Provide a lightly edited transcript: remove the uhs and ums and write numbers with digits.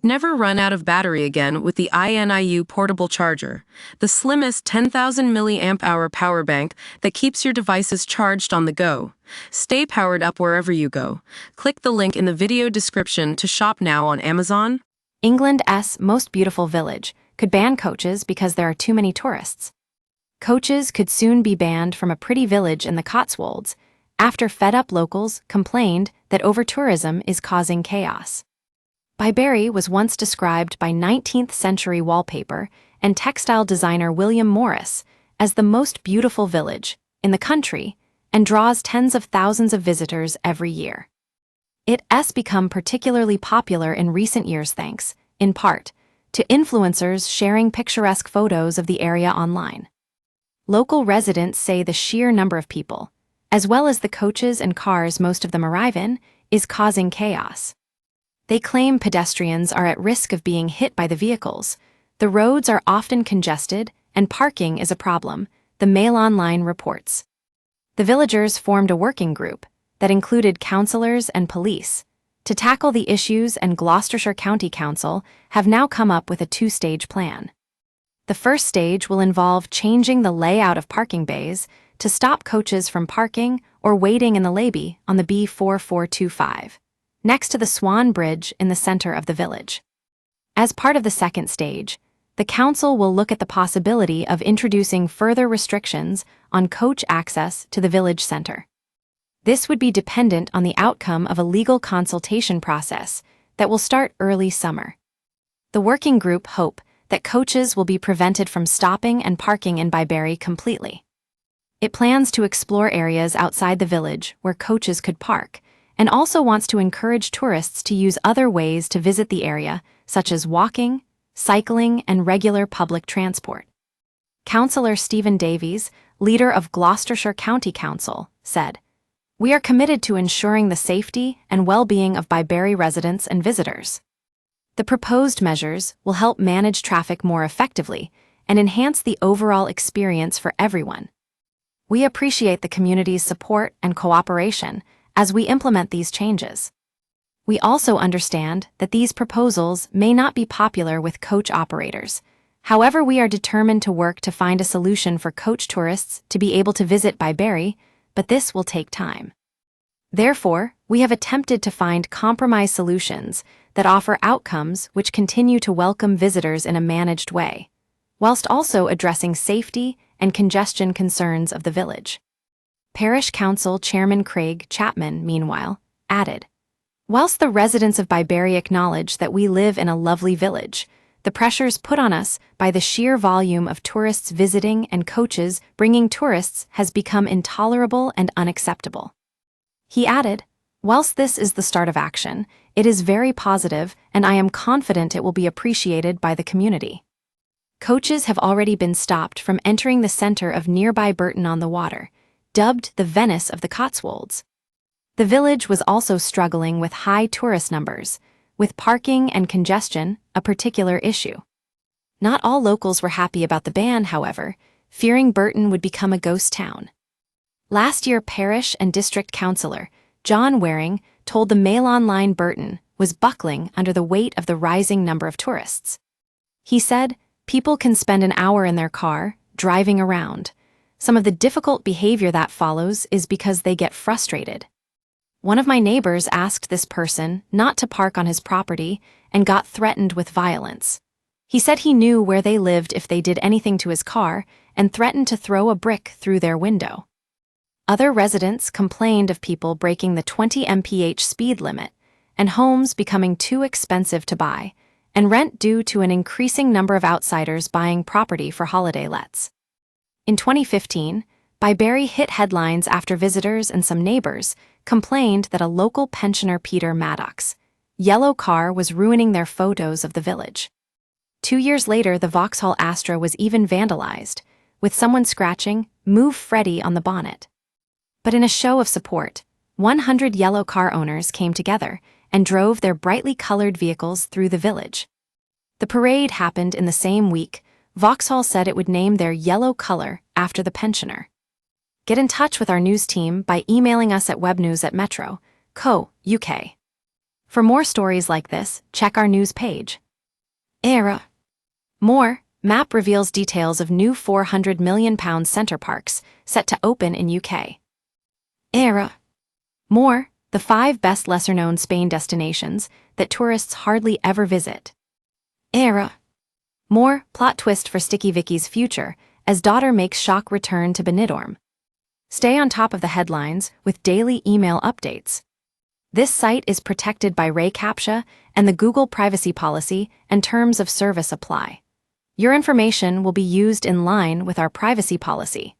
Never run out of battery again with the INIU portable charger, the slimmest 10,000 milliamp hour power bank that keeps your devices charged on the go. Stay powered up wherever you go. Click the link in the video description to shop now on Amazon. England's most beautiful village could ban coaches because there are too many tourists. Coaches could soon be banned from a pretty village in the Cotswolds after fed-up locals complained that over-tourism is causing chaos. Byberry was once described by 19th-century wallpaper and textile designer William Morris as the most beautiful village in the country and draws tens of thousands of visitors every year. It's become particularly popular in recent years thanks, in part, to influencers sharing picturesque photos of the area online. Local residents say the sheer number of people, as well as the coaches and cars most of them arrive in, is causing chaos. They claim pedestrians are at risk of being hit by the vehicles. The roads are often congested, and parking is a problem, the Mail Online reports. The villagers formed a working group that included councillors and police to tackle the issues, and Gloucestershire County Council have now come up with a two-stage plan. The first stage will involve changing the layout of parking bays to stop coaches from parking or waiting in the lobby on the B4425. Next to the Swan Bridge in the center of the village. As part of the second stage, the council will look at the possibility of introducing further restrictions on coach access to the village center. This would be dependent on the outcome of a legal consultation process that will start early summer. The working group hope that coaches will be prevented from stopping and parking in Byberry completely. It plans to explore areas outside the village where coaches could park, and also wants to encourage tourists to use other ways to visit the area, such as walking, cycling, and regular public transport. Councillor Stephen Davies, leader of Gloucestershire County Council, said, "We are committed to ensuring the safety and well-being of Byberry residents and visitors. The proposed measures will help manage traffic more effectively and enhance the overall experience for everyone. We appreciate the community's support and cooperation as we implement these changes. We also understand that these proposals may not be popular with coach operators. However, we are determined to work to find a solution for coach tourists to be able to visit Byberry, but this will take time. Therefore, we have attempted to find compromise solutions that offer outcomes which continue to welcome visitors in a managed way, whilst also addressing safety and congestion concerns of the village." Parish Council Chairman Craig Chapman, meanwhile, added, "Whilst the residents of Byberry acknowledge that we live in a lovely village, the pressures put on us by the sheer volume of tourists visiting and coaches bringing tourists has become intolerable and unacceptable." He added, "Whilst this is the start of action, it is very positive and I am confident it will be appreciated by the community." Coaches have already been stopped from entering the center of nearby Burton-on-the-Water, dubbed the Venice of the Cotswolds. The village was also struggling with high tourist numbers, with parking and congestion a particular issue. Not all locals were happy about the ban, however, fearing Burton would become a ghost town. Last year, parish and district councillor John Waring told the Mail Online Burton was buckling under the weight of the rising number of tourists. He said, "People can spend an hour in their car, driving around. Some of the difficult behavior that follows is because they get frustrated. One of my neighbors asked this person not to park on his property and got threatened with violence. He said he knew where they lived if they did anything to his car and threatened to throw a brick through their window." Other residents complained of people breaking the 20 mph speed limit and homes becoming too expensive to buy and rent due to an increasing number of outsiders buying property for holiday lets. In 2015, Byberry hit headlines after visitors and some neighbors complained that a local pensioner, Peter Maddox's yellow car was ruining their photos of the village. 2 years later, the Vauxhall Astra was even vandalized, with someone scratching "Move Freddie" on the bonnet. But in a show of support, 100 yellow car owners came together and drove their brightly colored vehicles through the village. The parade happened in the same week. Vauxhall said it would name their yellow color after the pensioner. Get in touch with our news team by emailing us at webnews@metro.co.uk. For more stories like this, check our news page. Era. More, Map reveals details of new £400 million Centre Parks, set to open in UK. Era. More, the 5 best lesser-known Spain destinations that tourists hardly ever visit. Era. More, plot twist for Sticky Vicky's future, as daughter makes shock return to Benidorm. Stay on top of the headlines with daily email updates. This site is protected by Ray CAPTCHA, and the Google privacy policy and terms of service apply. Your information will be used in line with our privacy policy.